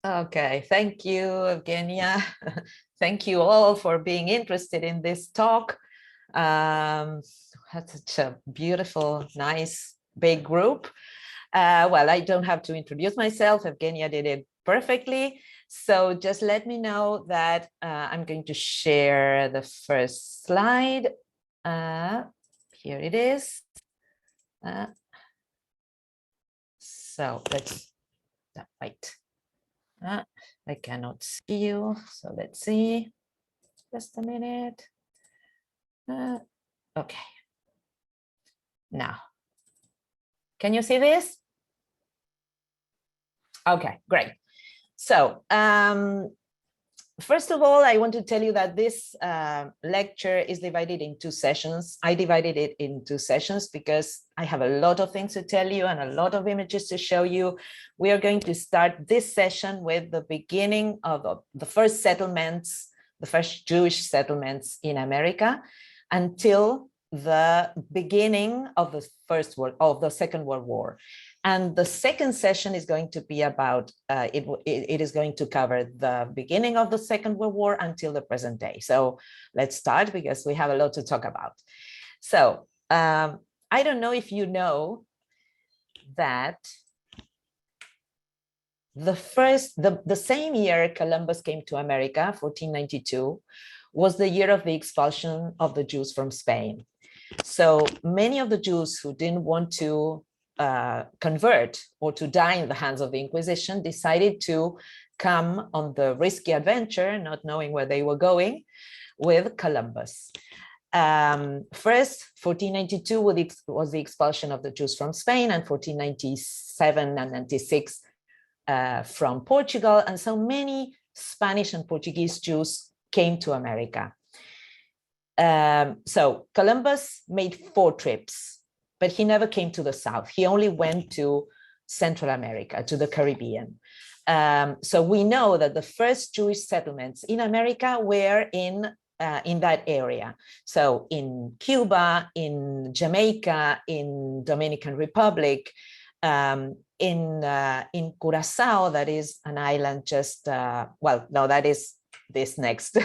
Okay, thank you, Evgenia. Thank you all for being interested in this talk. That's such a beautiful, nice, big group. Well, I don't have to introduce myself. Evgenia did it perfectly. So just let me know that I'm going to share the first slide. Here it is. So let's wait. I cannot see you, so let's see. Just a minute. Okay. Now, can you see this? Okay, great. So first of all, I want to tell you that this lecture is divided in two sessions. I divided it in two sessions because I have a lot of things to tell you and a lot of images to show you. We are going to start this session with the beginning of the first settlements, the first Jewish settlements in America, until the beginning of the Second World War. And the second session is going to be about, it is going to cover the beginning of the Second World War until the present day. So let's start because we have a lot to talk about. So I don't know if you know that the same year Columbus came to America, 1492, was the year of the expulsion of the Jews from Spain. So many of the Jews who didn't want to convert or to die in the hands of the Inquisition decided to come on the risky adventure, not knowing where they were going, with Columbus. First, 1492 was the expulsion of the Jews from Spain, and 1497 and 96 from Portugal. And so many Spanish and Portuguese Jews came to America. So Columbus made 4 trips, but he never came to the South. He only went to Central America, to the Caribbean. So we know that the first Jewish settlements in America were in that area. So in Cuba, in Jamaica, in Dominican Republic, in Curacao, that is an island just, well, no, that is this next.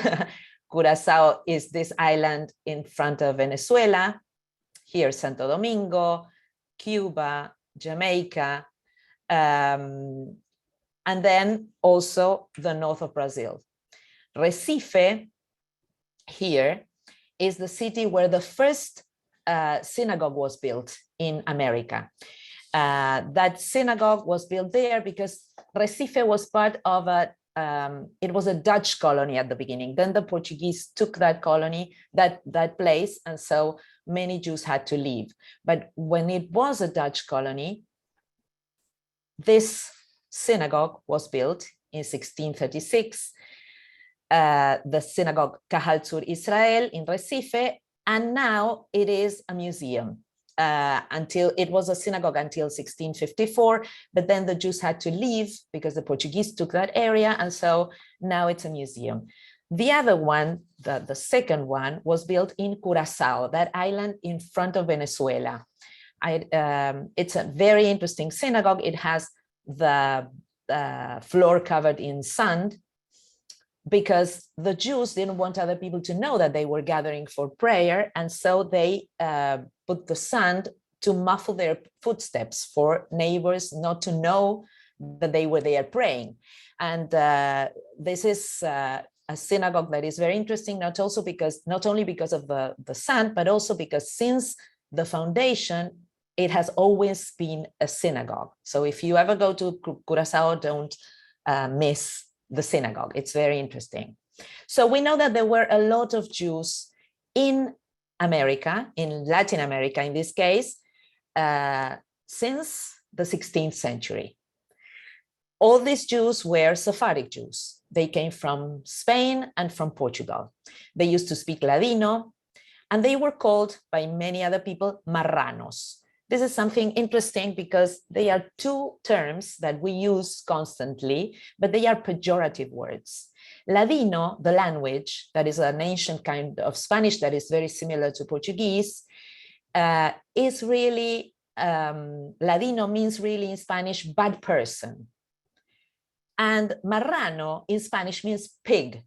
Curacao is this island in front of Venezuela. Here, Santo Domingo, Cuba, Jamaica, and then also the north of Brazil. Recife, here, is the city where the first synagogue was built in America. That synagogue was built there because Recife was part of it was a Dutch colony at the beginning. Then the Portuguese took that colony, that place, and so many Jews had to leave. But when it was a Dutch colony, this synagogue was built in 1636, the synagogue Kahal Tzur Israel in Recife, and now it is a museum. Until it was a synagogue until 1654, but then the Jews had to leave because the Portuguese took that area, and so now it's a museum. The other one, the second one, was built in Curacao, that island in front of Venezuela. It's a very interesting synagogue. It has the floor covered in sand because the Jews didn't want other people to know that they were gathering for prayer, and so they put the sand to muffle their footsteps for neighbors not to know that they were there praying. And this is a synagogue that is very interesting, not only because of the sand, but also because since the foundation, it has always been a synagogue. So if you ever go to Curacao, don't miss the synagogue. It's very interesting. So we know that there were a lot of Jews in America, in Latin America in this case, since the 16th century. All these Jews were Sephardic Jews. They came from Spain and from Portugal. They used to speak Ladino, and they were called by many other people marranos. This is something interesting because they are two terms that we use constantly, but they are pejorative words. Ladino, the language, that is an ancient kind of Spanish that is very similar to Portuguese, is really, Ladino means really in Spanish, bad person. And marrano in Spanish means pig.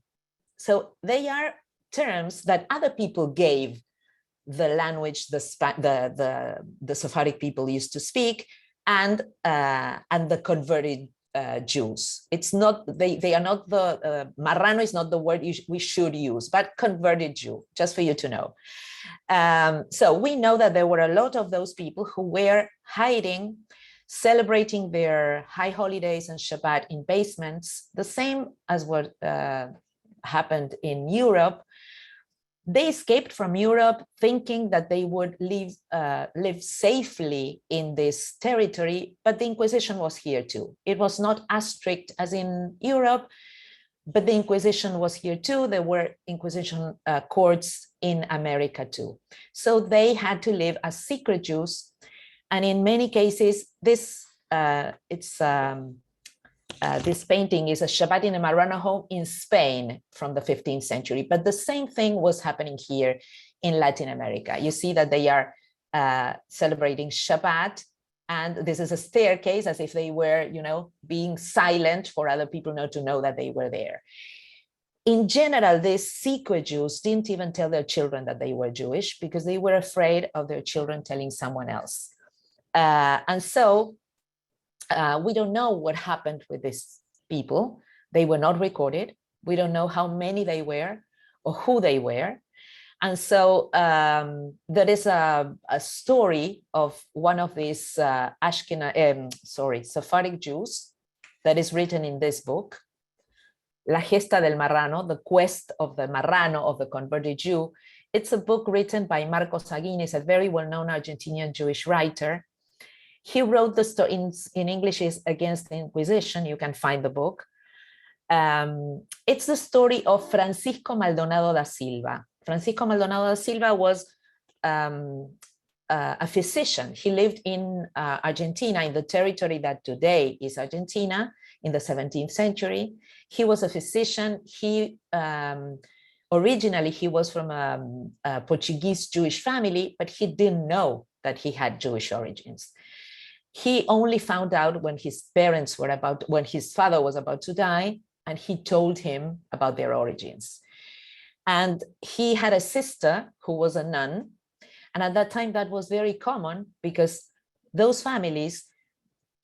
So they are terms that other people gave the language the Sephardic people used to speak, and the converted Jews. It's not, they are not the, marrano is not the word we should use, but converted Jew, just for you to know. So we know that there were a lot of those people who were hiding, celebrating their high holidays and Shabbat in basements, the same as what happened in Europe. They escaped from Europe thinking that they would live safely in this territory, but the Inquisition was here too. It was not as strict as in Europe, but the Inquisition was here too. There were Inquisition courts in America too. So they had to live as secret Jews. And in many cases, this painting is a Shabbat in a Marrano home in Spain from the 15th century. But the same thing was happening here in Latin America. You see that they are celebrating Shabbat, and this is a staircase, as if they were, you know, being silent for other people not to know that they were there. In general, these secret Jews didn't even tell their children that they were Jewish because they were afraid of their children telling someone else. And so we don't know what happened with these people. They were not recorded. We don't know how many they were or who they were. And so there is a story of one of these Sephardic Jews that is written in this book, La Gesta del Marrano, The Quest of the Marrano, of the Converted Jew. It's a book written by Marcos Aguines, a very well-known Argentinian Jewish writer. He wrote the story in English is Against the Inquisition. You can find the book. It's the story of Francisco Maldonado da Silva. Francisco Maldonado da Silva was a physician. He lived in Argentina, in the territory that today is Argentina, in the 17th century. He was a physician. He originally he was from a Portuguese Jewish family, but he didn't know that he had Jewish origins. He only found out when his when his father was about to die, and he told him about their origins. And he had a sister who was a nun. And at that time, that was very common because those families,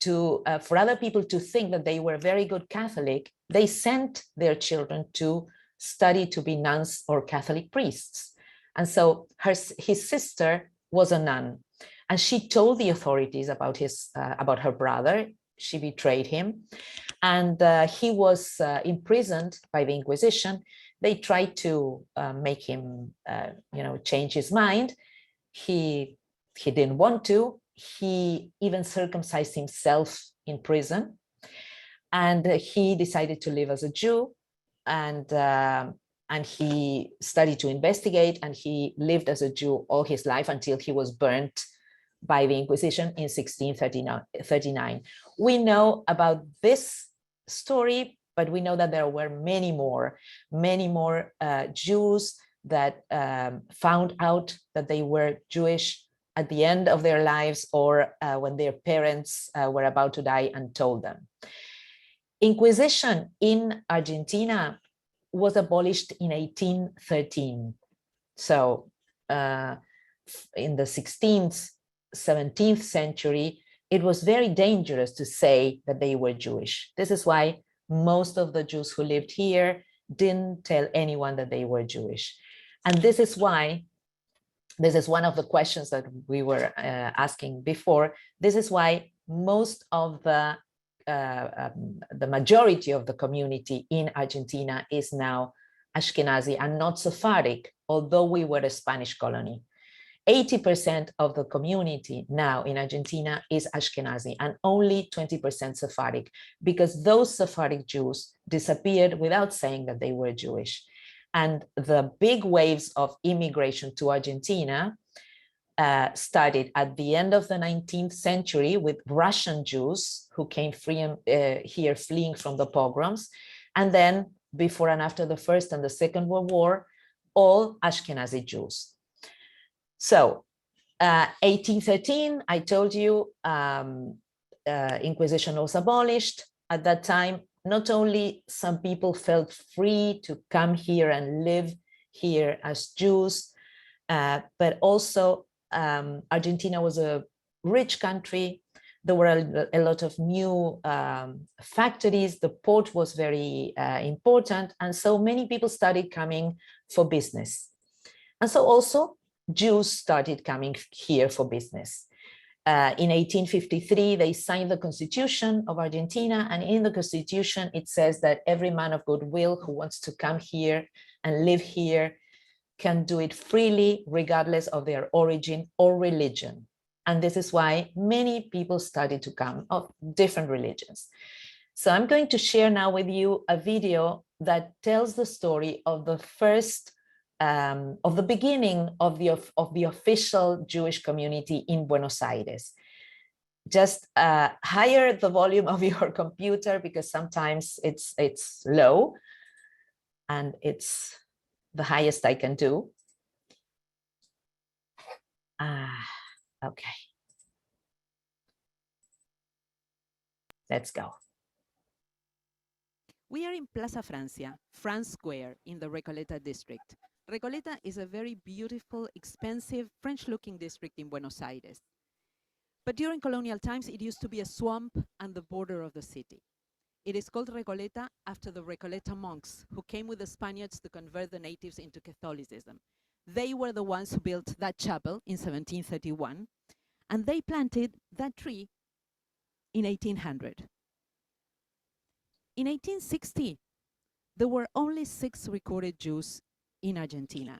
for other people to think that they were very good Catholic, they sent their children to study to be nuns or Catholic priests. And so his sister was a nun. And she told the authorities about her brother. She betrayed him, and he was imprisoned by the Inquisition. They tried to make him, change his mind. He didn't want to. He even circumcised himself in prison, and he decided to live as a Jew. And he studied to investigate, and he lived as a Jew all his life until he was burnt by the Inquisition in 1639. We know about this story, but we know that there were many more Jews that found out that they were Jewish at the end of their lives, or when their parents were about to die and told them. Inquisition in Argentina was abolished in 1813. So in the 16th, 17th century, it was very dangerous to say that they were Jewish. This is why most of the Jews who lived here didn't tell anyone that they were Jewish. And this is why, this is one of the questions that we were asking before, this is why most of the majority of the community in Argentina is now Ashkenazi and not Sephardic, although we were a Spanish colony. 80% of the community now in Argentina is Ashkenazi and only 20% Sephardic, because those Sephardic Jews disappeared without saying that they were Jewish. And the big waves of immigration to Argentina started at the end of the 19th century with Russian Jews who came here fleeing from the pogroms. And then before and after the First and the Second World War, all Ashkenazi Jews. So 1813, I told you, Inquisition was abolished. At that time, not only some people felt free to come here and live here as Jews, but also Argentina was a rich country. There were a lot of new factories. The port was very important. And so many people started coming for business. And so also Jews started coming here for business. In 1853, they signed the Constitution of Argentina. And in the Constitution, it says that every man of goodwill who wants to come here and live here can do it freely, regardless of their origin or religion. And this is why many people started to come of different religions. So I'm going to share now with you a video that tells the story of the first, of the beginning of the official Jewish community in Buenos Aires. Just higher the volume of your computer, because sometimes it's low, and it's the highest I can do. Okay. Let's go. We are in Plaza Francia, France Square, in the Recoleta district. Recoleta is a very beautiful, expensive, French-looking district in Buenos Aires. But during colonial times, it used to be a swamp and the border of the city. It is called Recoleta after the Recoleta monks who came with the Spaniards to convert the natives into Catholicism. They were the ones who built that chapel in 1731, and they planted that tree in 1800. In 1860, there were only 6 recorded Jews in Argentina,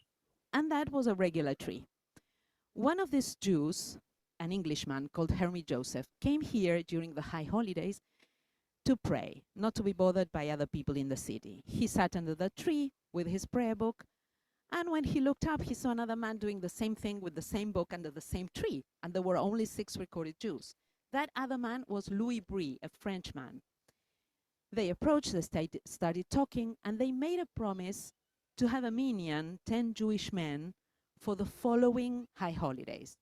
and that was a regular tree. One of these Jews, an Englishman called Henry Joseph, came here during the high holidays to pray, not to be bothered by other people in the city. He sat under the tree with his prayer book, and when he looked up, he saw another man doing the same thing with the same book under the same tree, and there were only 6 recorded Jews. That other man was Louis Brie, a Frenchman. They approached, they started talking, and they made a promise to have a minyan, 10 Jewish men, for the following high holidays.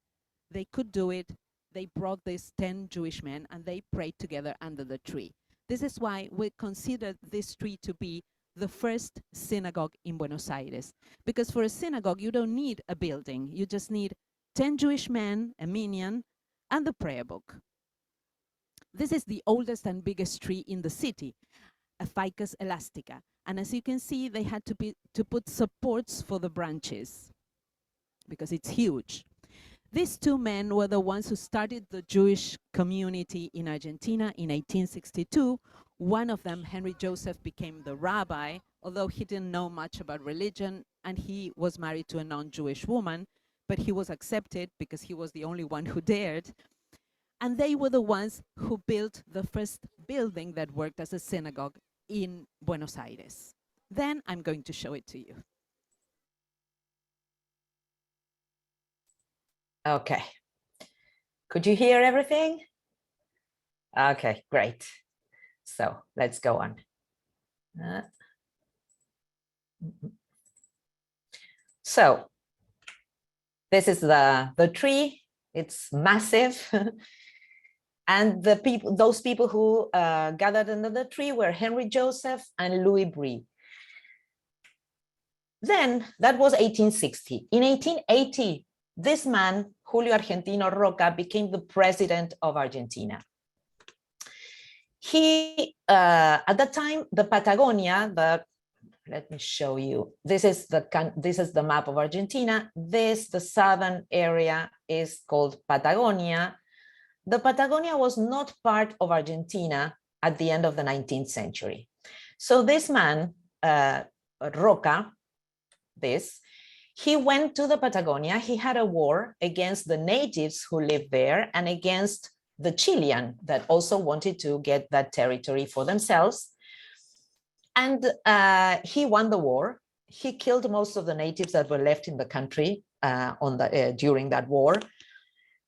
They could do it. They brought these 10 Jewish men, and they prayed together under the tree. This is why we consider this tree to be the first synagogue in Buenos Aires. Because for a synagogue, you don't need a building. You just need 10 Jewish men, a minyan, and the prayer book. This is the oldest and biggest tree in the city, a Ficus elastica. And as you can see, they had to put supports for the branches because it's huge. These 2 men were the ones who started the Jewish community in Argentina in 1862. One of them, Henry Joseph, became the rabbi, although he didn't know much about religion, and he was married to a non-Jewish woman, but he was accepted because he was the only one who dared. And they were the ones who built the first building that worked as a synagogue in Buenos Aires. Then I'm going to show it to you. Okay. Could you hear everything? Okay, great. So let's go on. So this is the tree. It's massive. And the people, those people who gathered under the tree were Henry Joseph and Louis Brie. Then that was 1860. In 1880, this man, Julio Argentino Roca, became the president of Argentina. He, at that time, the Patagonia, let me show you. This is the map of Argentina. The southern area is called Patagonia. The Patagonia was not part of Argentina at the end of the 19th century. So this man, Roca, he went to the Patagonia. He had a war against the natives who lived there and against the Chilean that also wanted to get that territory for themselves. And he won the war. He killed most of the natives that were left in the country during that war.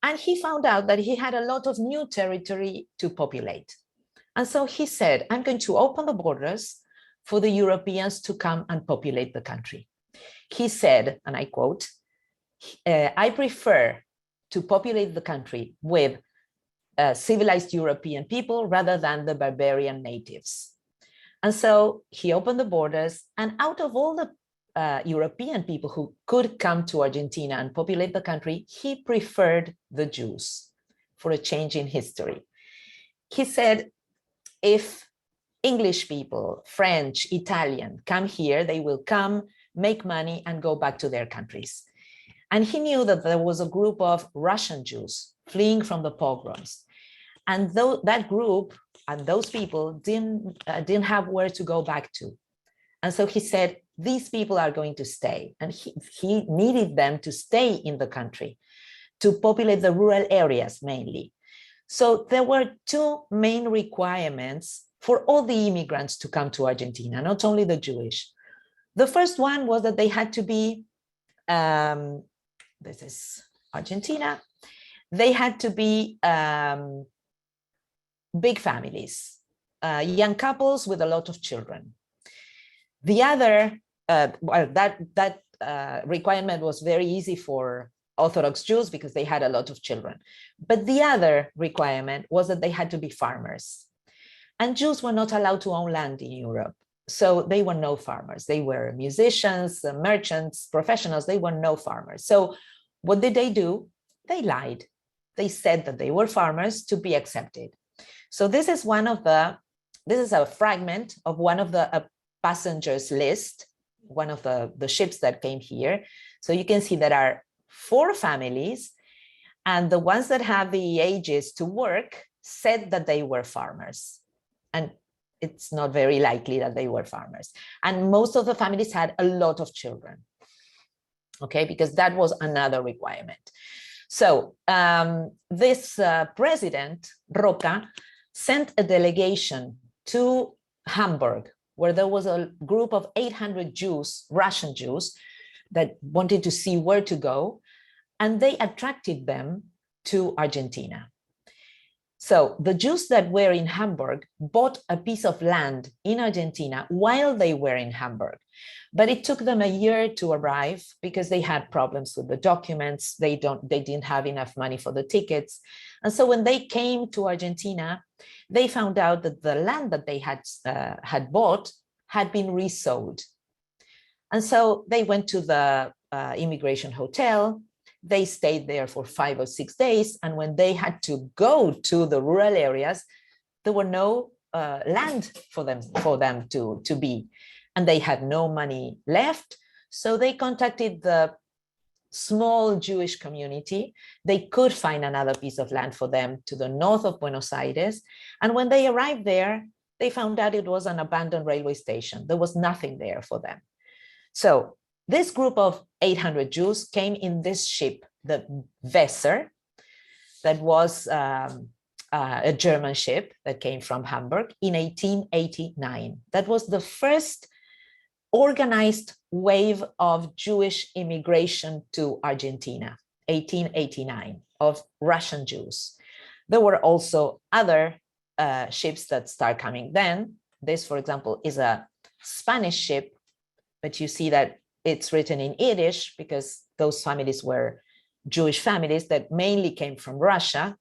And he found out that he had a lot of new territory to populate. And so he said, I'm going to open the borders for the Europeans to come and populate the country. He said, and I quote, I prefer to populate the country with civilized European people rather than the barbarian natives. And so he opened the borders, and out of all the European people who could come to Argentina and populate the country, he preferred the Jews for a change in history. He said, if English people, French, Italian come here, they will come, make money, and go back to their countries. And he knew that there was a group of Russian Jews fleeing from the pogroms. And that group and those people didn't have where to go back to. And so he said, these people are going to stay. And he needed them to stay in the country, to populate the rural areas mainly. So there were two main requirements for all the immigrants to come to Argentina, not only the Jewish. The first one was that they had to be, this is Argentina, they had to be big families, young couples with a lot of children. The other, well, that requirement was very easy for Orthodox Jews because they had a lot of children. But the other requirement was that they had to be farmers. And Jews were not allowed to own land in Europe. So they were no farmers. They were musicians, merchants, professionals. They were no farmers. So what did they do? They lied. They said that they were farmers to be accepted. So this is this is a fragment of one of the passengers list, one of the ships that came here. So you can see there are 4 families, and the ones that have the ages to work said that they were farmers. And it's not very likely that they were farmers. And most of the families had a lot of children, okay, because that was another requirement. So this president, Roca, sent a delegation to Hamburg, where there was a group of 800 Jews, Russian Jews, that wanted to see where to go, and they attracted them to Argentina. So the Jews that were in Hamburg bought a piece of land in Argentina while they were in Hamburg, but it took them a year to arrive because they had problems with the documents. They didn't have enough money for the tickets. And so when they came to Argentina, they found out that the land that they had bought had been resowed. And so they went to the immigration hotel. They stayed there for 5 or 6 days. And when they had to go to the rural areas, there were no land for them to be. And they had no money left. So they contacted the small Jewish community. They could find another piece of land for them to the north of Buenos Aires. And when they arrived there, they found out it was an abandoned railway station. There was nothing there for them. So this group of 800 Jews came in this ship, the Weser, that was a German ship that came from Hamburg in 1889. That was the first organized wave of Jewish immigration to Argentina, 1889, of Russian Jews. There were also other ships that start coming then. This, for example, is a Spanish ship, but you see that it's written in Yiddish because those families were Jewish families that mainly came from Russia.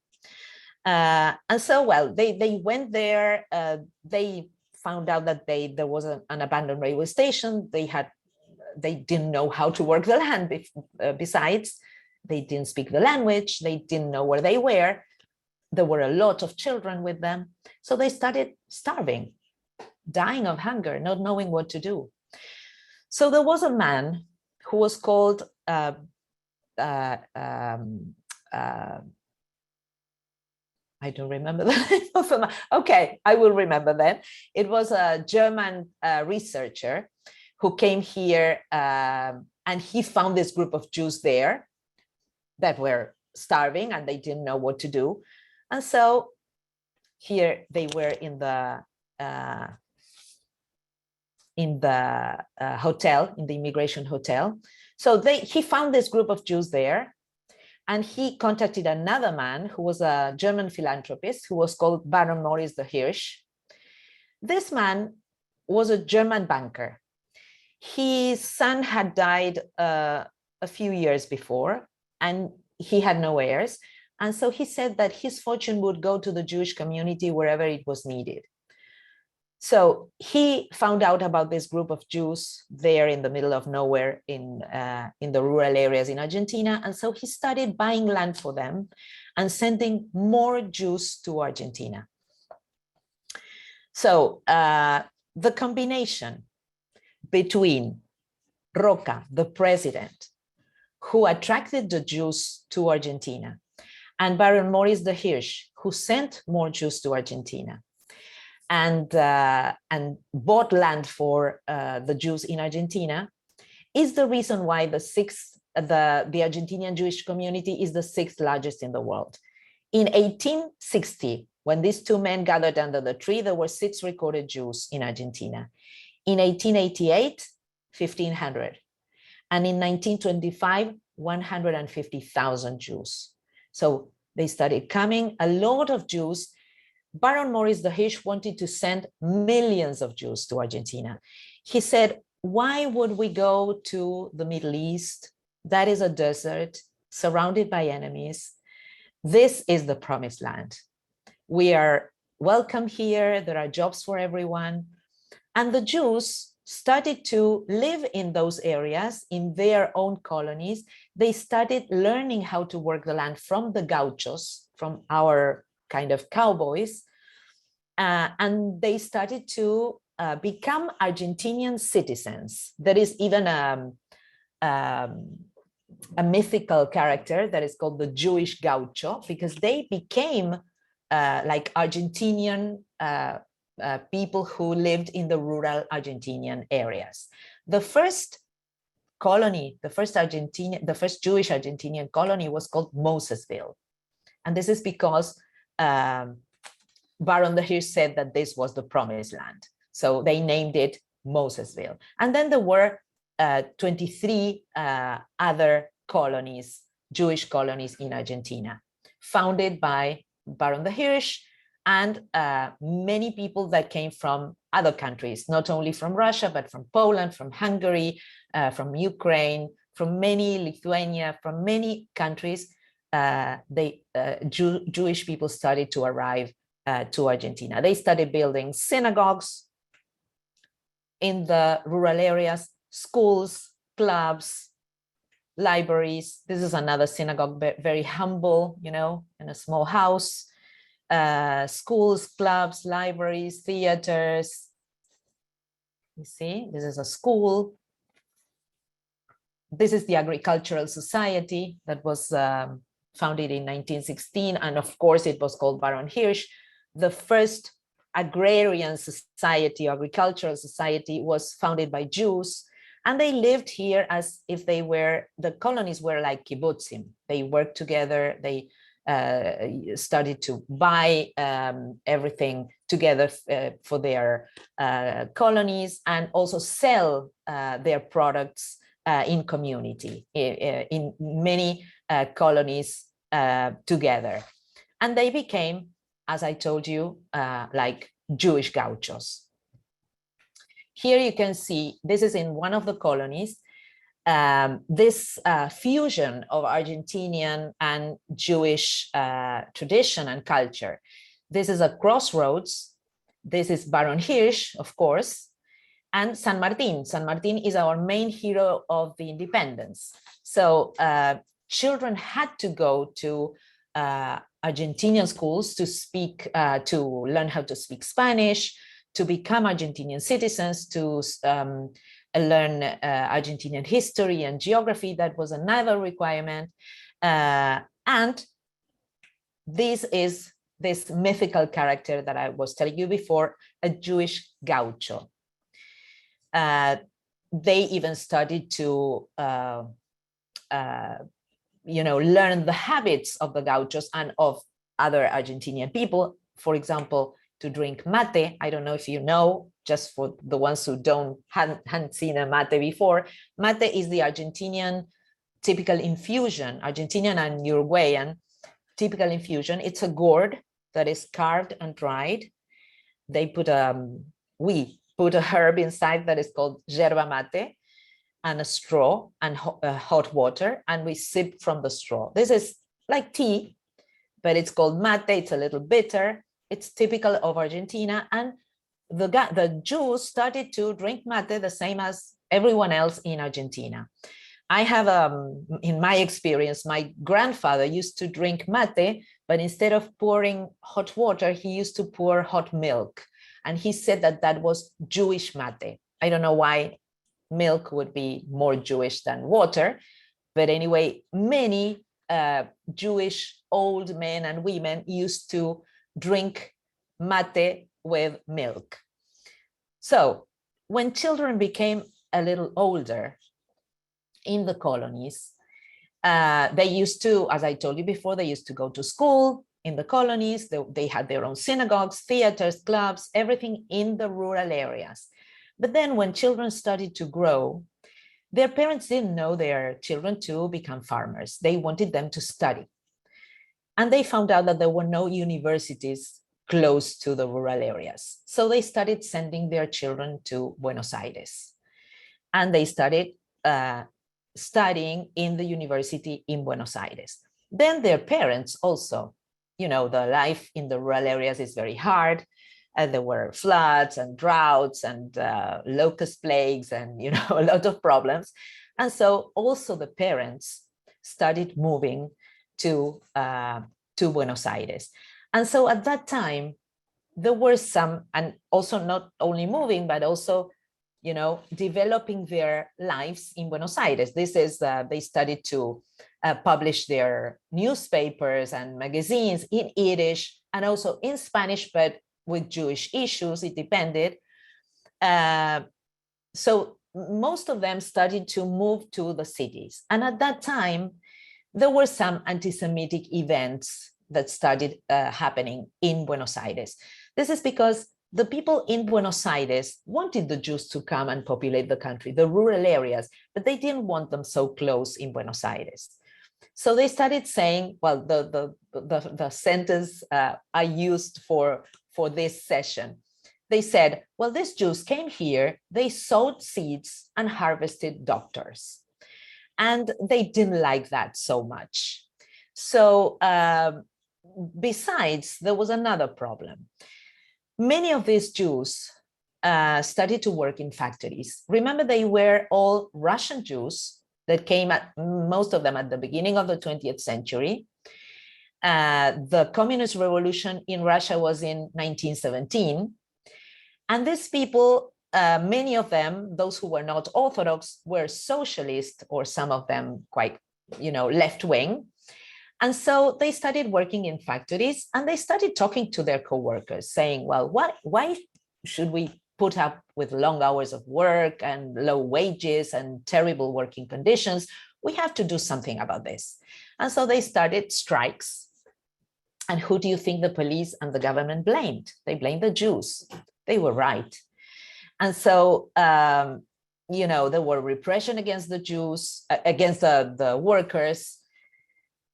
And so, well, they went there. They found out that there was an abandoned railway station. They didn't know how to work the land. Besides, they didn't speak the language. They didn't know where they were. There were a lot of children with them. So they started starving, dying of hunger, not knowing what to do. So there was a man who was called, I don't remember the name of him. Okay, I will remember then. It was a German researcher who came here and he found this group of Jews there that were starving and they didn't know what to do. And so here they were in the hotel, in the immigration hotel. So he found this group of Jews there, and he contacted another man who was a German philanthropist who was called Baron Maurice de Hirsch. This man was a German banker. His son had died a few years before, and he had no heirs. And so he said that his fortune would go to the Jewish community wherever it was needed. So he found out about this group of Jews there in the middle of nowhere in the rural areas in Argentina. And so he started buying land for them and sending more Jews to Argentina. So the combination between Roca, the president, who attracted the Jews to Argentina, and Baron Maurice de Hirsch, who sent more Jews to Argentina, and bought land for the Jews in Argentina, is the reason why the Argentinian Jewish community is the 6th largest in the world. In 1860, when these two men gathered under the tree, there were 6 recorded Jews in Argentina. In 1888, 1,500. And in 1925, 150,000 Jews. So they started coming, a lot of Jews. Baron Maurice de Hirsch wanted to send millions of Jews to Argentina. He said, why would we go to the Middle East? That is a desert surrounded by enemies. This is the promised land. We are welcome here. There are jobs for everyone. And the Jews started to live in those areas in their own colonies. They started learning how to work the land from the Gauchos, from our kind of cowboys. And they started to become Argentinian citizens. There is even a mythical character that is called the Jewish Gaucho, because they became like Argentinian people who lived in the rural Argentinian areas. The first colony, the first Jewish Argentinian colony was called Mosesville. And this is because Baron de Hirsch said that this was the promised land. So they named it Mosesville. And then there were 23 other colonies, Jewish colonies in Argentina, founded by Baron de Hirsch and many people that came from other countries, not only from Russia, but from Poland, from Hungary, from Ukraine, from Lithuania, from many countries. Jewish people started to arrive to Argentina. They started building synagogues in the rural areas, schools, clubs, libraries. This is another synagogue, very humble, you know, in a small house. Schools, clubs, libraries, theaters. You see, this is a school. This is the Agricultural Society that was founded in 1916. And of course, it was called Baron Hirsch. The first agrarian society, agricultural society, was founded by Jews. And they lived here as if they were, the colonies were like kibbutzim. They worked together. They started to buy everything together for their colonies, and also sell their products in community, in many colonies together. And they became, as I told you, like Jewish Gauchos. Here you can see, this is in one of the colonies, this fusion of Argentinian and Jewish tradition and culture. This is a crossroads. This is Baron Hirsch, of course, and San Martin. San Martin is our main hero of the independence. So children had to go to Argentinian schools to speak, to learn how to speak Spanish, to become Argentinian citizens, to learn Argentinian history and geography. That was another requirement. And this is this mythical character that I was telling you before, a Jewish Gaucho. They even started to learn the habits of the Gauchos and of other Argentinian people. For example, to drink mate. I don't know if you know, just for the ones who hadn't seen a mate before. Mate is the Argentinian typical infusion, Argentinian and Uruguayan typical infusion. It's a gourd that is carved and dried. They put we put a herb inside that is called yerba mate, and a straw and hot water, and we sip from the straw. This is like tea, but it's called mate. It's a little bitter. It's typical of Argentina, and the Jews started to drink mate the same as everyone else in Argentina. I have, in my experience, my grandfather used to drink mate, but instead of pouring hot water, he used to pour hot milk. And he said that that was Jewish mate. I don't know why milk would be more Jewish than water, but anyway, many Jewish old men and women used to drink mate with milk. So when children became a little older in the colonies, they used to, as I told you before, they used to go to school in the colonies. They had their own synagogues, theaters, clubs, everything in the rural areas. But then when children started to grow, their parents didn't know their children to become farmers. They wanted them to study. And they found out that there were no universities close to the rural areas. So they started sending their children to Buenos Aires. And they started studying in the university in Buenos Aires. Then their parents also, you know, the life in the rural areas is very hard. There were floods and droughts and locust plagues and, you know, a lot of problems. And so also the parents started moving to Buenos Aires. And so at that time, there were some, and also not only moving, but also, you know, developing their lives in Buenos Aires. This is, they started to publish their newspapers and magazines in Yiddish and also in Spanish, but with Jewish issues, it depended. So most of them started to move to the cities. And at that time, there were some anti-Semitic events that started happening in Buenos Aires. This is because the people in Buenos Aires wanted the Jews to come and populate the country, the rural areas, but they didn't want them so close in Buenos Aires. So they started saying, well, the sentence I used for this session, they said, well, these Jews came here, they sowed seeds and harvested doctors. And they didn't like that so much. So besides, there was another problem. Many of these Jews started to work in factories. Remember, they were all Russian Jews that came, most of them at the beginning of the 20th century. The communist revolution in Russia was in 1917. And these people, many of them, those who were not Orthodox, were socialist, or some of them quite, you know, left-wing. And so they started working in factories and they started talking to their co-workers saying, well, why should we put up with long hours of work and low wages and terrible working conditions? We have to do something about this. And so they started strikes. And who do you think the police and the government blamed? They blamed the Jews. They were right. And so, you know, there were repression against the Jews, against the workers.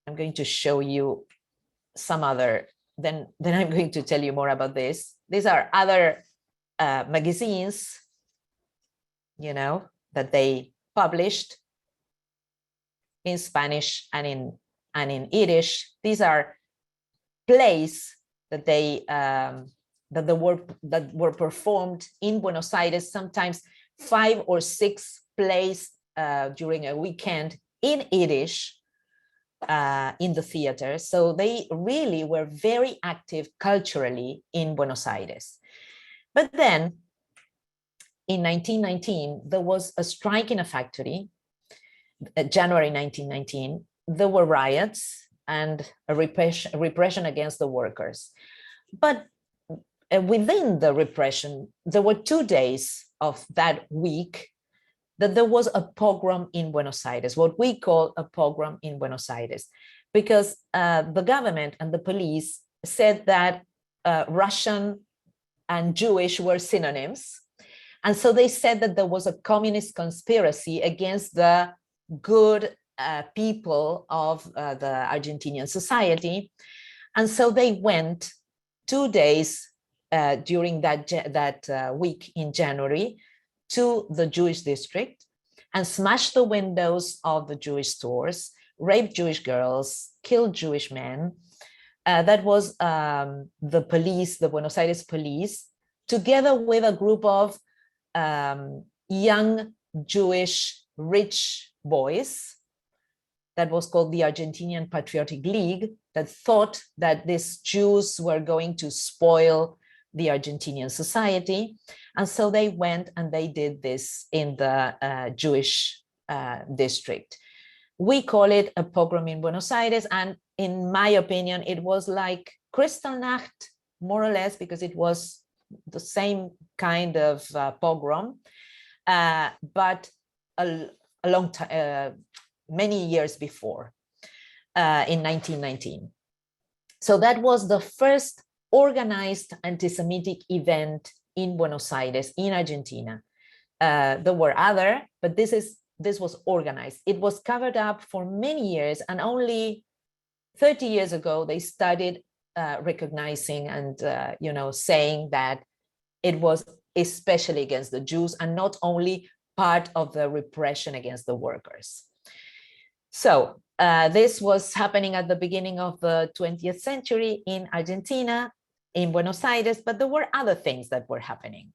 I'm going to show you some other, then I'm going to tell you more about this. These are other magazines, you know, that they published in Spanish and in Yiddish. These are plays that they that were performed in Buenos Aires, sometimes 5 or 6 plays during a weekend in Yiddish in the theater. So they really were very active culturally in Buenos Aires. But then in 1919, there was a strike in a factory, January 1919, there were riots and a repression against the workers. But within the repression, there were 2 days of that week that there was a pogrom in Buenos Aires, what we call a pogrom in Buenos Aires, because the government and the police said that Russian and Jewish were synonyms. And so they said that there was a communist conspiracy against the good people of the Argentinian society. And so they went 2 days during that week in January to the Jewish district and smashed the windows of the Jewish stores, raped Jewish girls, killed Jewish men. That was the police, the Buenos Aires police, together with a group of young Jewish rich boys that was called the Argentinian Patriotic League, that thought that these Jews were going to spoil the Argentinian society. And so they went and they did this in the Jewish district. We call it a pogrom in Buenos Aires. And in my opinion, it was like Kristallnacht, more or less, because it was the same kind of pogrom, but a long time, many years before, in 1919. So that was the first organized anti-Semitic event in Buenos Aires, in Argentina. There were other, but this was organized. It was covered up for many years, and only 30 years ago they started recognizing and saying that it was especially against the Jews and not only part of the repression against the workers. So this was happening at the beginning of the 20th century in Argentina, in Buenos Aires, but there were other things that were happening.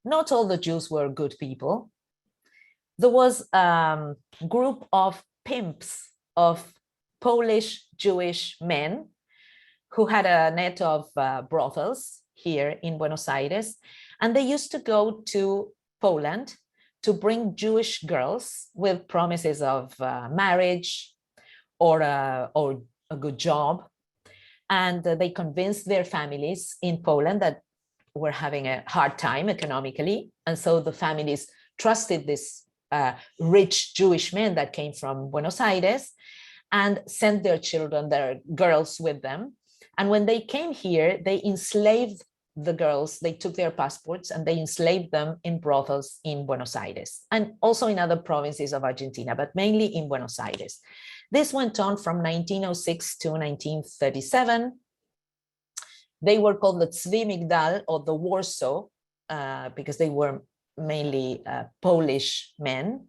Not all the Jews were good people. There was a group of pimps of Polish Jewish men who had a net of brothels here in Buenos Aires, and they used to go to Poland to bring Jewish girls with promises of marriage or a good job. And they convinced their families in Poland that were having a hard time economically. And so the families trusted this rich Jewish men that came from Buenos Aires and sent their children, their girls with them. And when they came here, they enslaved the girls. They took their passports and they enslaved them in brothels in Buenos Aires and also in other provinces of Argentina, but mainly in Buenos Aires. This went on from 1906 to 1937. They were called the Tzvi Migdal, or the Warsaw, because they were mainly Polish men.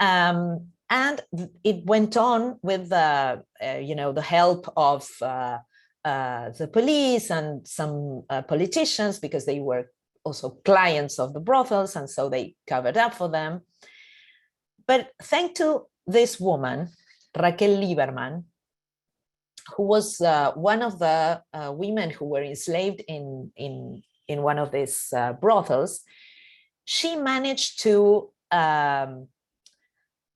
And it went on with the help of the police and some politicians, because they were also clients of the brothels, and so they covered up for them. But thanks to this woman, Raquel Lieberman, who was one of the women who were enslaved in one of these brothels, she managed to earn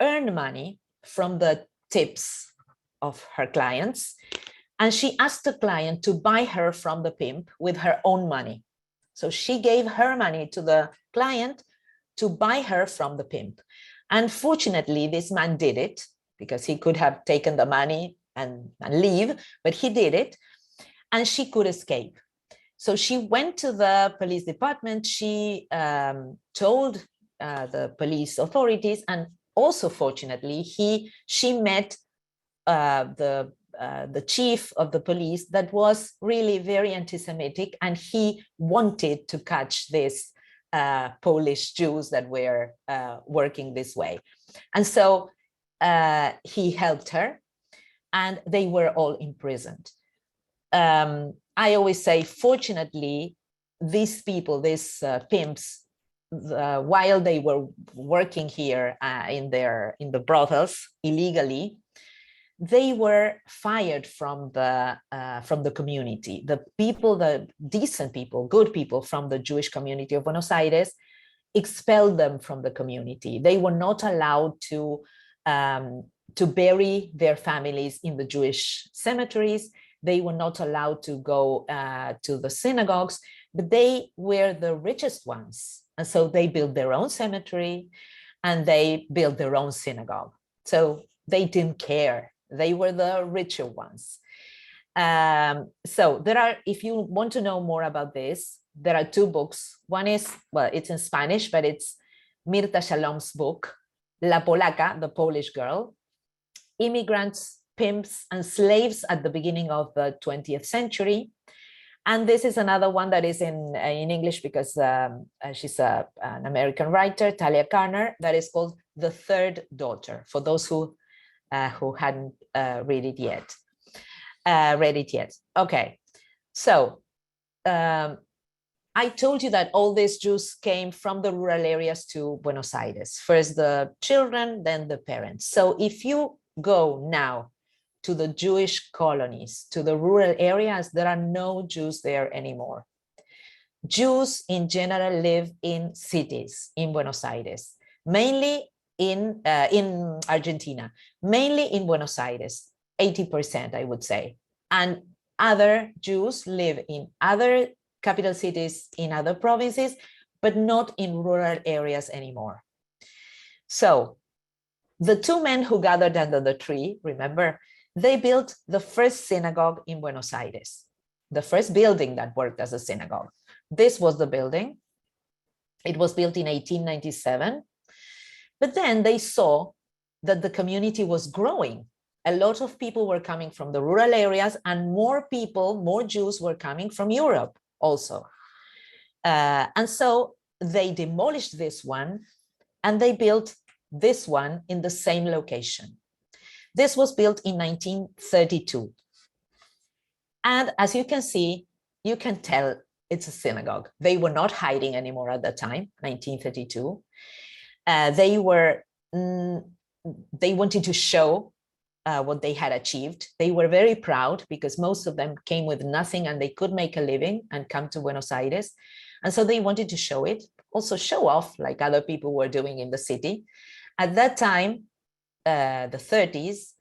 money from the tips of her clients. And she asked the client to buy her from the pimp with her own money. So she gave her money to the client to buy her from the pimp. Unfortunately, this man did it, because he could have taken the money and leave, but he did it, and she could escape. So she went to the police department. She told the police authorities, and also fortunately, she met the chief of the police that was really very anti-Semitic, and he wanted to catch these Polish Jews that were working this way. And so he helped her, and they were all imprisoned. I always say, fortunately, these people, these pimps, while they were working here in the brothels illegally, they were fired from the community. The people, the decent people, good people from the Jewish community of Buenos Aires, expelled them from the community. They were not allowed to bury their families in the Jewish cemeteries. They were not allowed to go to the synagogues, but they were the richest ones. And so they built their own cemetery and they built their own synagogue. So they didn't care. They were the richer ones. So there are, if you want to know more about this, there are two books. One is, well, it's in Spanish, but it's Mirta Shalom's book, La Polaca, the Polish girl, Immigrants, Pimps, and Slaves at the beginning of the 20th century. And this is another one that is in English, because she's an American writer, Talia Karner, that is called The Third Daughter, for those who hadn't read it yet. Okay, So I told you that all these Jews came from the rural areas to Buenos Aires. First the children, then the parents. So if you go now to the Jewish colonies, to the rural areas, there are no Jews there anymore. Jews in general live in cities in Buenos Aires, mainly in Argentina, mainly in Buenos Aires, 80%, I would say. And other Jews live in other capital cities in other provinces, but not in rural areas anymore. So the two men who gathered under the tree, remember, they built the first synagogue in Buenos Aires, the first building that worked as a synagogue. This was the building. It was built in 1897. But then they saw that the community was growing. A lot of people were coming from the rural areas, and more people, more Jews were coming from Europe also. And so they demolished this one and they built this one in the same location. This was built in 1932. And as you can see, you can tell it's a synagogue. They were not hiding anymore at that time, 1932. They wanted to show what they had achieved. They were very proud because most of them came with nothing and they could make a living and come to Buenos Aires. And so they wanted to show it, also show off like other people were doing in the city. At that time, the 30s,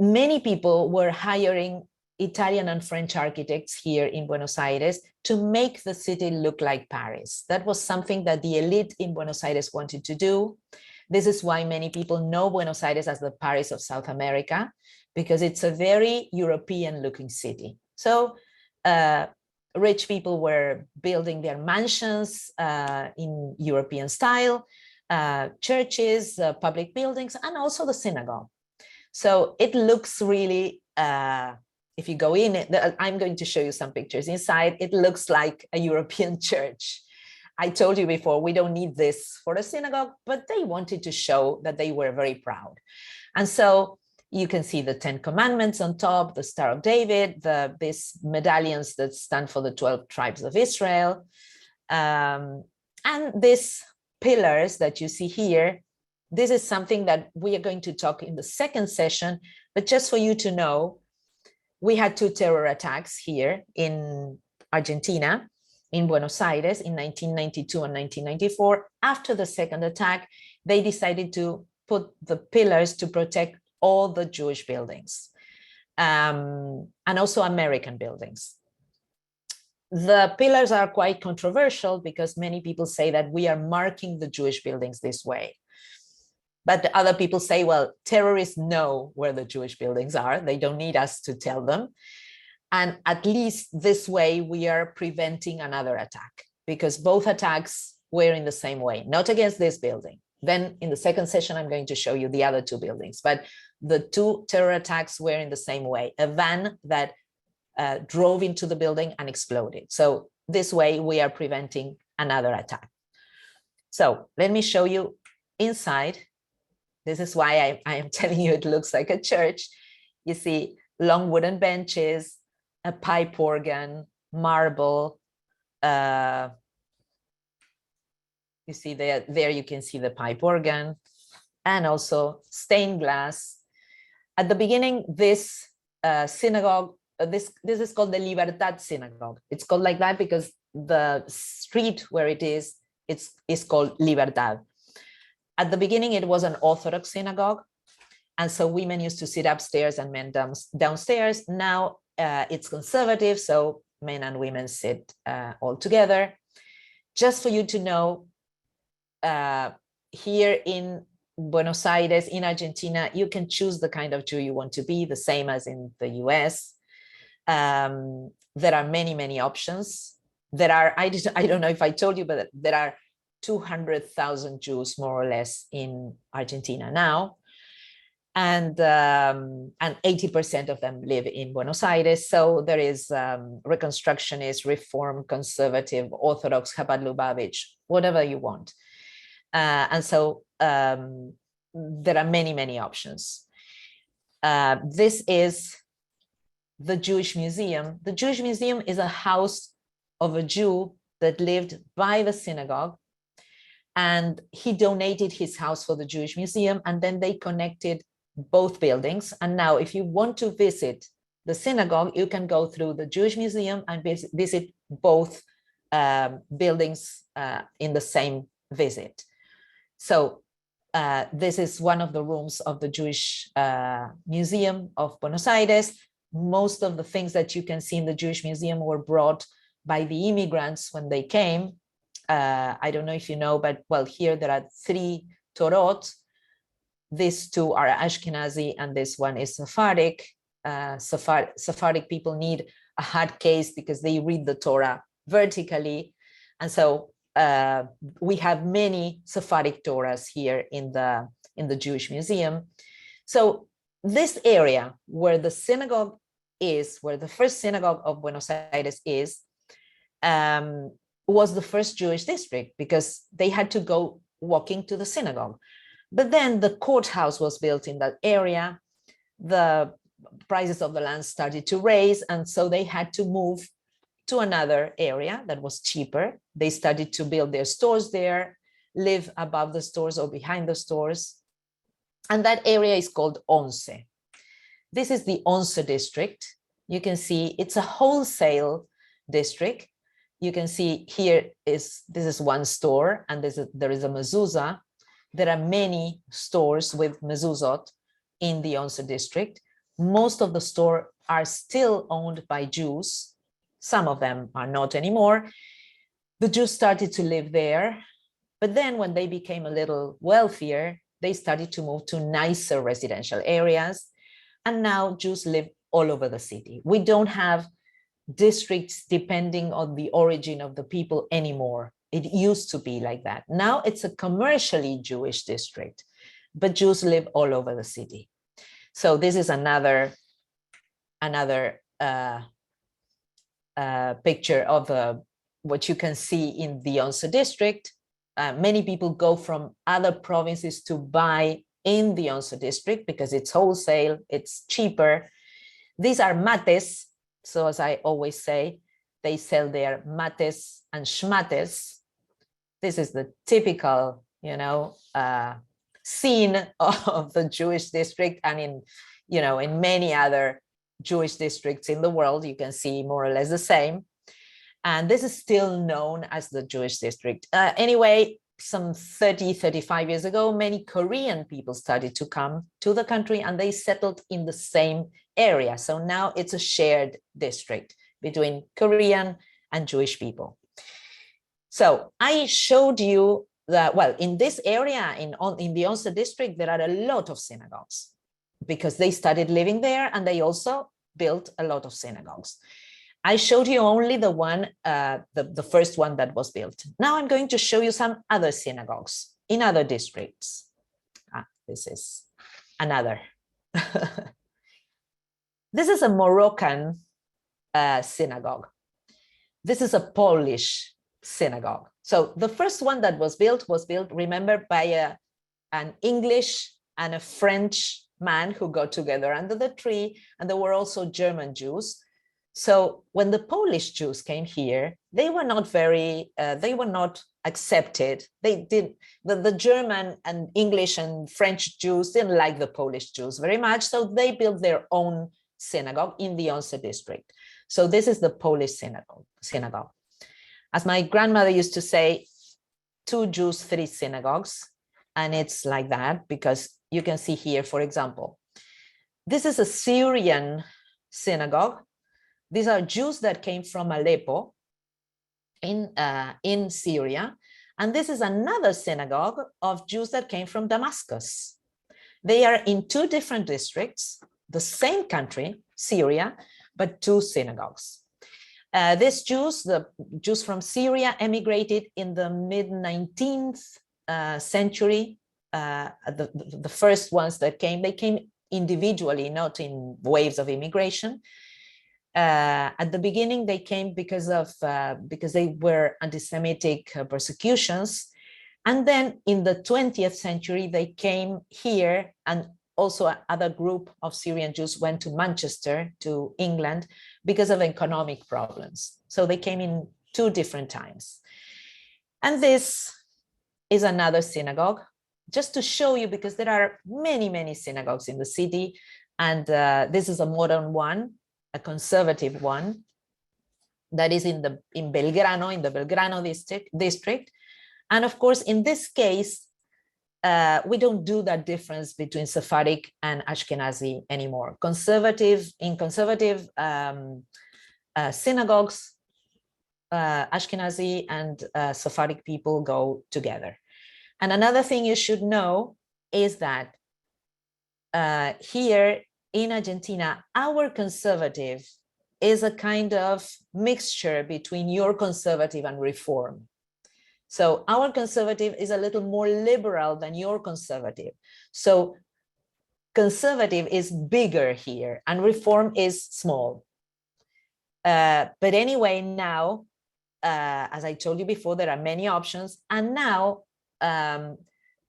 many people were hiring Italian and French architects here in Buenos Aires to make the city look like Paris. That was something that the elite in Buenos Aires wanted to do. This is why many people know Buenos Aires as the Paris of South America, because it's a very European looking city. So rich people were building their mansions in European style, churches, public buildings, and also the synagogue. So it looks really, if you go in, I'm going to show you some pictures inside, it looks like a European church. I told you before, we don't need this for a synagogue, but they wanted to show that they were very proud. And so you can see the 10 Commandments on top, the Star of David, these medallions that stand for the 12 tribes of Israel. And these pillars that you see here, this is something that we are going to talk in the second session, but just for you to know, we had 2 terror attacks here in Argentina, in Buenos Aires in 1992 and 1994. After the second attack, they decided to put the pillars to protect all the Jewish buildings and also American buildings. The pillars are quite controversial because many people say that we are marking the Jewish buildings this way. But other people say, well, terrorists know where the Jewish buildings are. They don't need us to tell them. And at least this way, we are preventing another attack, because both attacks were in the same way, not against this building. Then in the second session, I'm going to show you the other 2 buildings, but the 2 terror attacks were in the same way, a van that drove into the building and exploded. So this way we are preventing another attack. So let me show you inside. This is why I am telling you it looks like a church. You see long wooden benches, a pipe organ, marble. You see there you can see the pipe organ, and also stained glass. At the beginning, this synagogue, this is called the Libertad Synagogue. It's called like that because the street where it is, it's called Libertad. At the beginning, it was an Orthodox synagogue. And so women used to sit upstairs and men downstairs. Now it's conservative, so men and women sit all together. Just for you to know, here in Buenos Aires, in Argentina, you can choose the kind of Jew you want to be, the same as in the US. There are many, many options. There are, I don't know if I told you, but there are 200,000 Jews, more or less, in Argentina now. And 80% of them live in Buenos Aires. So there is Reconstructionist, Reform, Conservative, Orthodox, Chabad Lubavitch, whatever you want. And so there are many, many options. This is the Jewish Museum. The Jewish Museum is a house of a Jew that lived by the synagogue, and he donated his house for the Jewish Museum, and then they connected both buildings. And now if you want to visit the synagogue, you can go through the Jewish Museum and visit both buildings in the same visit. So this is one of the rooms of the Jewish Museum of Buenos Aires. Most of the things that you can see in the Jewish Museum were brought by the immigrants when they came. I don't know if you know, but well, here there are 3 Torot. These 2 are Ashkenazi and this one is Sephardic. Sephardic people need a hard case because they read the Torah vertically. And so we have many Sephardic Torahs here in the Jewish Museum. So this area where the synagogue is, where the first synagogue of Buenos Aires is, was the first Jewish district because they had to go walking to the synagogue. But then the courthouse was built in that area. The prices of the land started to raise, and so they had to move to another area that was cheaper. They started to build their stores there, live above the stores or behind the stores. And that area is called Once. This is the Once district. You can see it's a wholesale district. You can see here this is one store, and there is a mezuzah. There are many stores with mezuzot in the Once district. Most of the stores are still owned by Jews. Some of them are not anymore. The Jews started to live there, but then when they became a little wealthier, they started to move to nicer residential areas. And now Jews live all over the city. We don't have districts depending on the origin of the people anymore. It used to be like that. Now it's a commercially Jewish district, but Jews live all over the city. So this is another picture of what you can see in the Once district. Many people go from other provinces to buy in the Once district because it's wholesale, it's cheaper. These are mates. So as I always say, they sell their mates and schmates. This is the typical, scene of the Jewish district, and in many other Jewish districts in the world, you can see more or less the same. And this is still known as the Jewish district. Anyway, some 35 years ago, many Korean people started to come to the country and they settled in the same area. So now it's a shared district between Korean and Jewish people. So I showed you that, well, in this area, in the Once district, there are a lot of synagogues because they started living there and they also built a lot of synagogues. I showed you only the one, the first one that was built. Now I'm going to show you some other synagogues in other districts. This is another. This is a Moroccan synagogue. This is a Polish synagogue. So the first one that was built, remember, by an English and a French man who got together under the tree, and there were also German Jews. So when the Polish Jews came here, they were not accepted. The German and English and French Jews didn't like the Polish Jews very much, so they built their own synagogue in the Once district. So this is the Polish synagogue. As my grandmother used to say, 2 Jews, 3 synagogues. And it's like that because you can see here, for example, this is a Syrian synagogue. These are Jews that came from Aleppo in Syria. And this is another synagogue of Jews that came from Damascus. They are in 2 different districts, the same country, Syria, but 2 synagogues. These Jews, the Jews from Syria, emigrated in the mid-19th century. The first ones that came, they came individually, not in waves of immigration. At the beginning, they came because they were anti-Semitic persecutions. And then in the 20th century, they came here and also another group of Syrian Jews went to Manchester, to England, because of economic problems. So they came in 2 different times. And this is another synagogue, just to show you, because there are many, many synagogues in the city. And this is a modern one, a conservative one, that is in the Belgrano district. And of course, in this case, we don't do that difference between Sephardic and Ashkenazi anymore. In conservative synagogues, Ashkenazi and Sephardic people go together. And another thing you should know is that here in Argentina, our conservative is a kind of mixture between your conservative and reform. So our conservative is a little more liberal than your conservative. So conservative is bigger here and reform is small. But anyway, now, as I told you before, there are many options. And now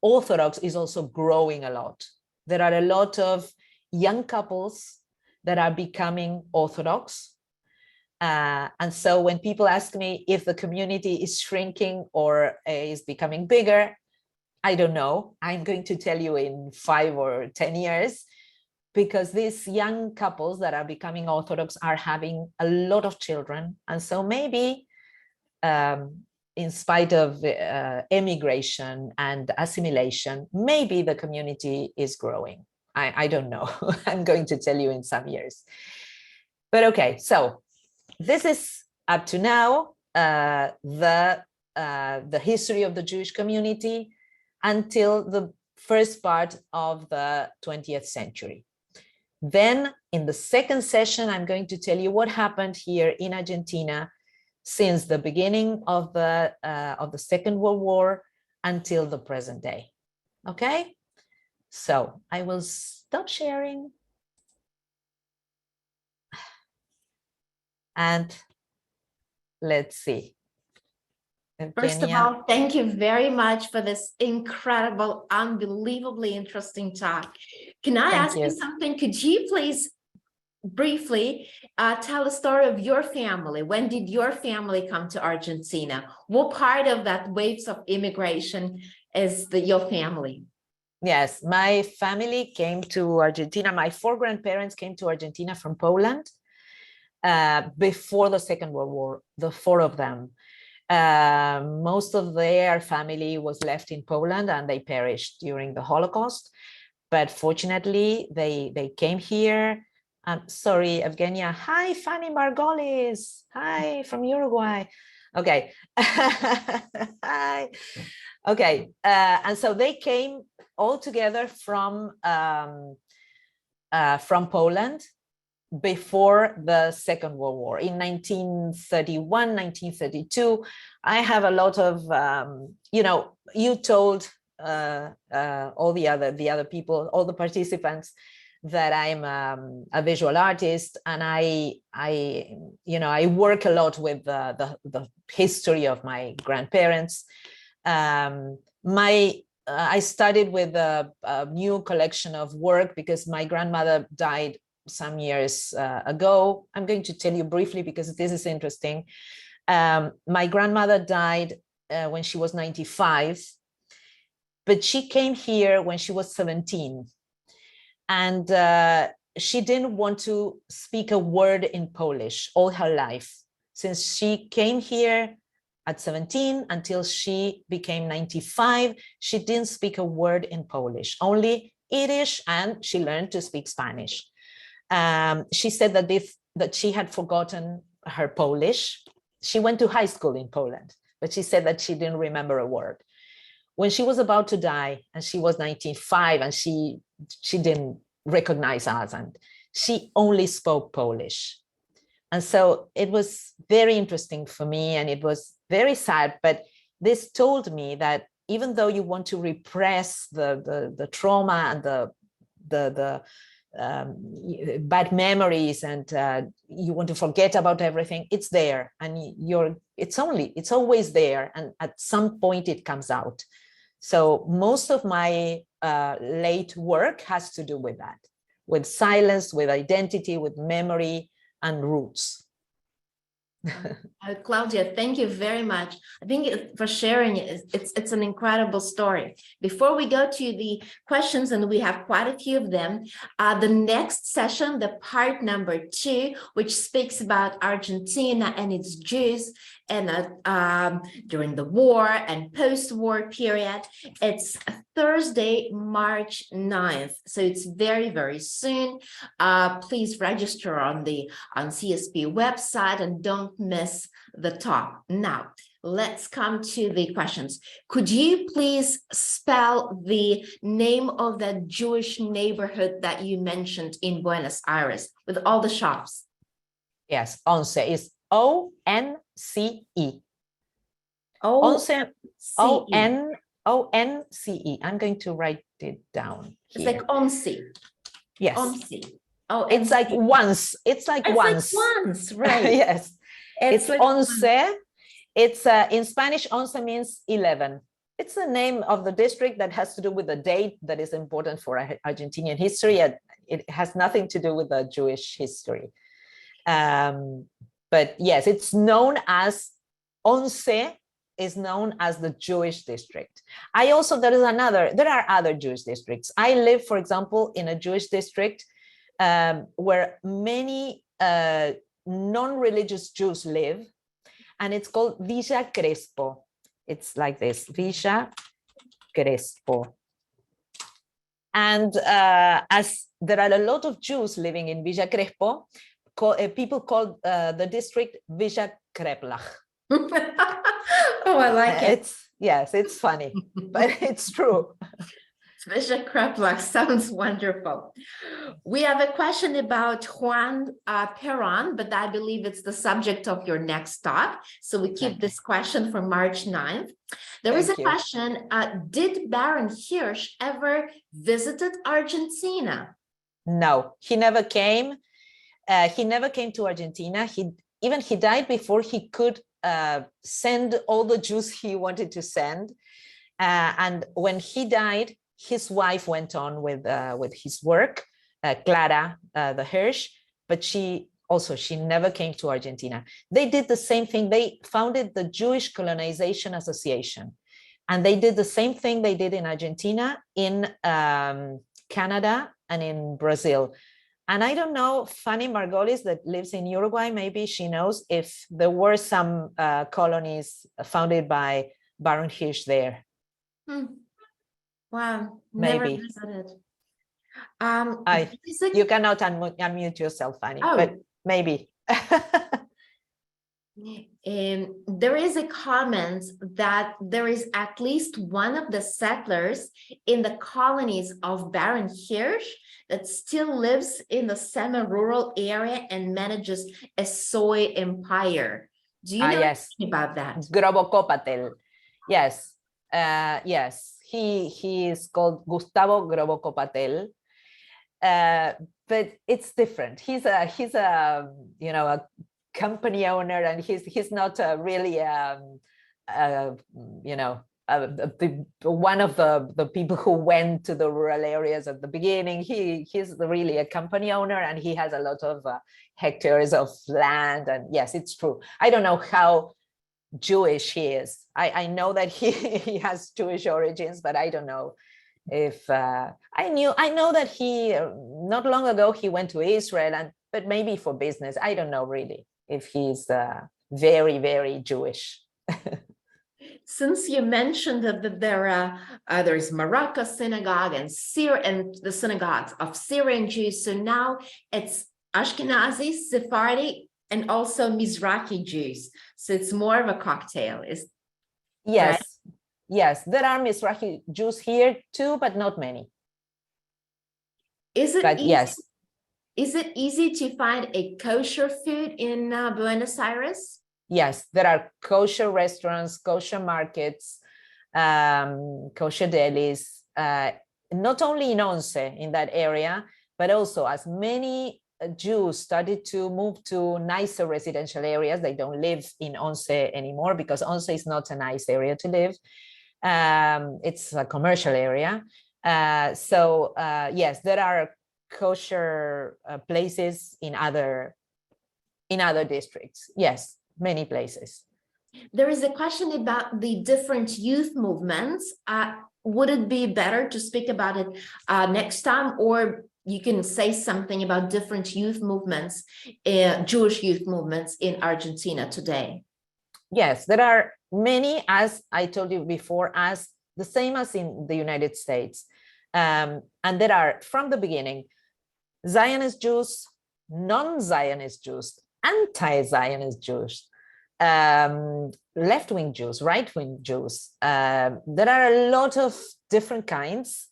Orthodox is also growing a lot. There are a lot of young couples that are becoming Orthodox. And so when people ask me if the community is shrinking or is becoming bigger, I don't know. I'm going to tell you in 5 or 10 years, because these young couples that are becoming Orthodox are having a lot of children. And so maybe in spite of immigration and assimilation, maybe the community is growing. I don't know. I'm going to tell you in some years. But okay, so this is up to now the history of the Jewish community until the first part of the 20th century. Then in the second session, I'm going to tell you what happened here in Argentina since the beginning of the Second World War until the present day. Okay, so I will stop sharing. And let's see. First of all, thank you very much for this incredible, unbelievably interesting talk. Can I ask you something? Could you please briefly tell the story of your family? When did your family come to Argentina? What part of that waves of immigration is your family? Yes, my family came to Argentina. My 4 grandparents came to Argentina from Poland before the Second World War, the 4 of them. Most of their family was left in Poland and they perished during the Holocaust. But fortunately, they came here. Sorry, Evgenia. Hi, Fanny Margolis. Hi, from Uruguay. Okay. Hi. Okay. And so they came all together from Poland before the Second World War in 1931, 1932. I have a lot of, you told all the other people, all the participants, that I'm a visual artist, and I work a lot with the history of my grandparents. I started with a new collection of work because my grandmother died some years ago. I'm going to tell you briefly because this is interesting. My grandmother died when she was 95, but she came here when she was 17. And she didn't want to speak a word in Polish all her life. Since she came here at 17 until she became 95, she didn't speak a word in Polish, only Yiddish, and she learned to speak Spanish. She said that she had forgotten her Polish. She went to high school in Poland, but she said that she didn't remember a word. When she was about to die, and she was 95, and she didn't recognize us, and she only spoke Polish. And so it was very interesting for me, and it was very sad, but this told me that even though you want to repress the trauma and the bad memories, and you want to forget about everything, it's there, and it's always there, and at some point it comes out. So most of my late work has to do with that, with silence, with identity, with memory and roots. Claudia, thank you very much. I think for sharing it. It's an incredible story. Before we go to the questions, and we have quite a few of them, the next session, the part number 2, which speaks about Argentina and its Jews and during the war and post-war period. It's Thursday, March 9th. So it's very, very soon. Please register on CSP website and don't miss the talk. Now, let's come to the questions. Could you please spell the name of that Jewish neighborhood that you mentioned in Buenos Aires with all the shops? Yes, Once is O-N-C-E. Once, O-N-C-E. I'm going to write it down here. It's like Once. Yes. Once. Oh, it's like once. It's like once. Like once, right? Yes. It's like once. It's in Spanish, once means 11. It's the name of the district that has to do with the date that is important for Argentinian history. It has nothing to do with the Jewish history. But yes, it's known as Once is known as the Jewish district. there are other Jewish districts. I live, for example, in a Jewish district where many non-religious Jews live, and it's called Villa Crespo. It's like this, Villa Crespo. And as there are a lot of Jews living in Villa Crespo, people call the district Villa Kreplach. Oh, I like it. It's funny, but it's true. Villa Kreplach sounds wonderful. We have a question about Juan Perón, but I believe it's the subject of your next talk. So we keep this question for March 9th. There is a question, did Baron Hirsch ever visited Argentina? No, he never came. He never came to Argentina. He died before he could send all the Jews he wanted to send. And when he died, his wife went on with his work, Clara the Hirsch, but she never came to Argentina. They did the same thing. They founded the Jewish Colonization Association, and they did the same thing they did in Argentina, in Canada, and in Brazil. And I don't know, Fanny Margolis, that lives in Uruguay, maybe she knows if there were some colonies founded by Baron Hirsch there. Wow, maybe. Never visited. You cannot unmute yourself, Fanny, but maybe. There is a comment that there is at least one of the settlers in the colonies of Baron Hirsch that still lives in the semi-rural area and manages a soy empire. Do you know anything about that? Grobocopatel. Yes. Yes. He is called Gustavo Grobocopatel. But it's different. He's a a company owner, and he's not really one of the people who went to the rural areas at the beginning. He's really a company owner, and he has a lot of hectares of land. And yes, it's true. I don't know how Jewish he is. I know that he has Jewish origins, but I don't know if I know that he not long ago he went to Israel, but maybe for business. I don't know really if he's very, very Jewish. Since you mentioned that there's Morocco synagogue and the synagogues of Syrian Jews, so now it's Ashkenazi, Sephardic, and also Mizrahi Jews. So it's more of a cocktail. Yes, right? Yes, there are Mizrahi Jews here too, but not many. Is it easy to find a kosher food in Buenos Aires? Yes, there are kosher restaurants, kosher markets, kosher delis, not only in Once, in that area, but also as many Jews started to move to nicer residential areas. They don't live in Once anymore because Once is not a nice area to live. It's a commercial area. Yes, there are kosher places in other districts. Yes, many places. There is a question about the different youth movements. Would it be better to speak about it next time, or you can say something about different youth movements, Jewish youth movements in Argentina today? Yes, there are many, as I told you before, as the same as in the United States. And there are, from the beginning, Zionist Jews, non-Zionist Jews, anti-Zionist Jews, left-wing Jews, right-wing Jews. There are a lot of different kinds.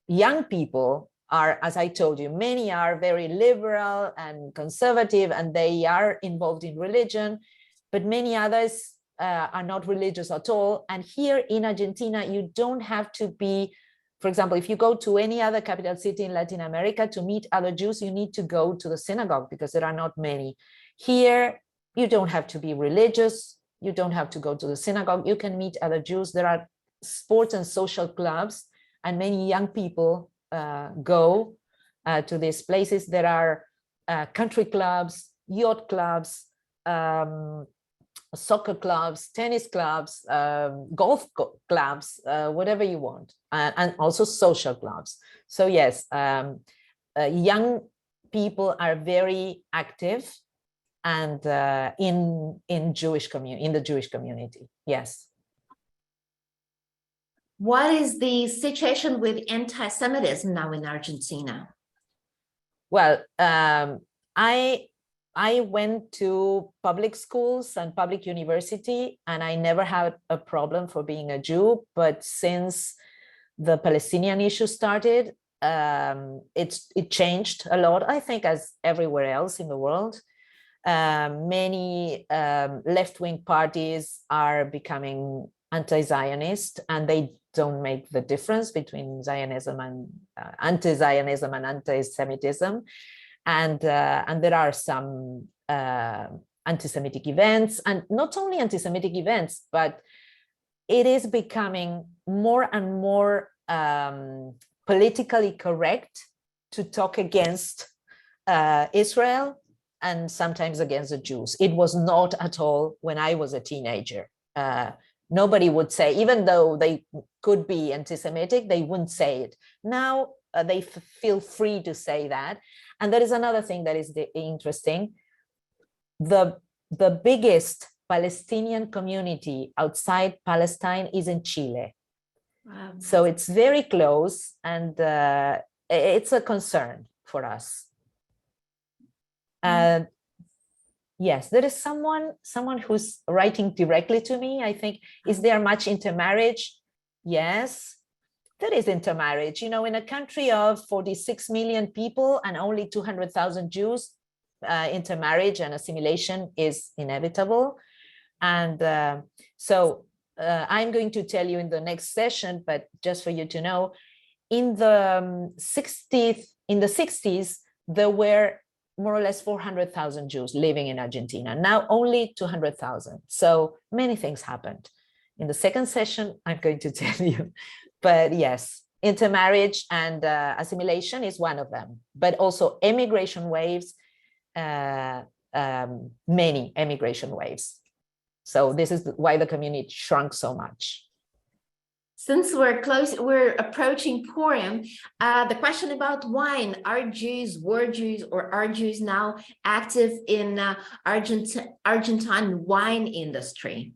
Young people are, as I told you, many are very liberal and conservative, and they are involved in religion, but many others are not religious at all. And here in Argentina, you don't have to be, for example, if you go to any other capital city in Latin America to meet other Jews, you need to go to the synagogue because there are not many. Here, you don't have to be religious. You don't have to go to the synagogue. You can meet other Jews. There are sports and social clubs, and many young people go to these places. There are country clubs, yacht clubs, soccer clubs, tennis clubs, golf clubs, whatever you want, and also social clubs. So yes, young people are very active, and in the Jewish community. Yes. What is the situation with anti-Semitism now in Argentina? Well, I went to public schools and public university, and I never had a problem for being a Jew. But since the Palestinian issue started, it changed a lot, I think, as everywhere else in the world. Many left-wing parties are becoming anti-Zionist, and they don't make the difference between Zionism and anti-Zionism and anti-Semitism. And there are some anti-Semitic events, and not only anti-Semitic events, but it is becoming more and more politically correct to talk against Israel and sometimes against the Jews. It was not at all when I was a teenager. Nobody would say, even though they could be anti-Semitic, they wouldn't say it. Now they feel free to say that. And there is another thing that is interesting. The biggest Palestinian community outside Palestine is in Chile. Wow. So it's very close, and it's a concern for us. Yes, there is someone who's writing directly to me, I think. Is there much intermarriage? Yes, there is intermarriage. You know, in a country of 46 million people and only 200,000 Jews, intermarriage and assimilation is inevitable. And so I'm going to tell you in the next session, but just for you to know, in the 60s, there were more or less 400,000 Jews living in Argentina. Now only 200,000. So many things happened. In the second session, I'm going to tell you. But yes, intermarriage and assimilation is one of them. But also emigration waves, many emigration waves. So this is why the community shrunk so much. Since we're approaching Purim, the question about wine, were Jews, or are Jews now active in Argentine wine industry?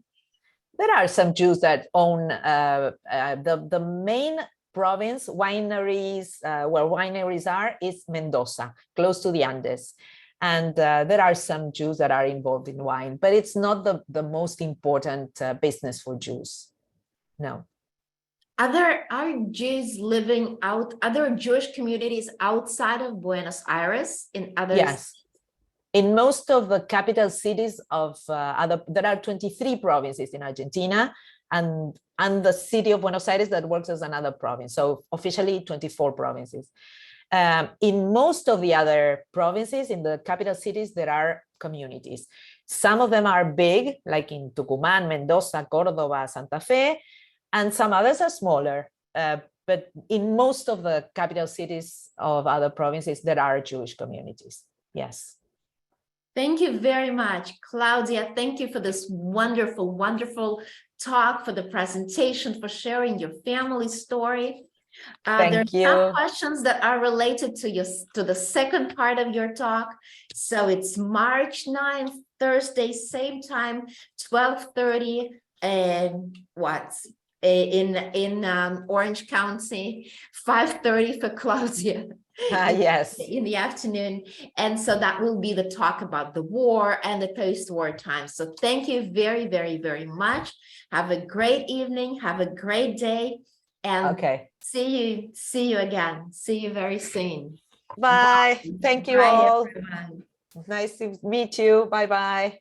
There are some Jews that own the main province, wineries, where wineries are, is Mendoza, close to the Andes. And there are some Jews that are involved in wine, but it's not the most important business for Jews. No. Are Jews living out, other Jewish communities outside of Buenos Aires in other? Yes. In most of the capital cities of there are 23 provinces in Argentina, and the city of Buenos Aires that works as another province. So officially 24 provinces. In most of the other provinces, in the capital cities, there are communities. Some of them are big, like in Tucumán, Mendoza, Córdoba, Santa Fe, and some others are smaller. But in most of the capital cities of other provinces, there are Jewish communities. Yes. Thank you very much, Claudia. Thank you for this wonderful, wonderful talk, for the presentation, for sharing your family story. There are some questions that are related to the second part of your talk. So it's March 9th, Thursday, same time, 12:30, and in Orange County, 5:30 for Claudia. Yes, in the afternoon. And so that will be the talk about the war and the post-war times. So thank you very, very, very much. Have a great evening. Have a great day. And see you again. See you very soon. Bye. Thank you Bye, all. everyone. Nice to meet you. Bye-bye.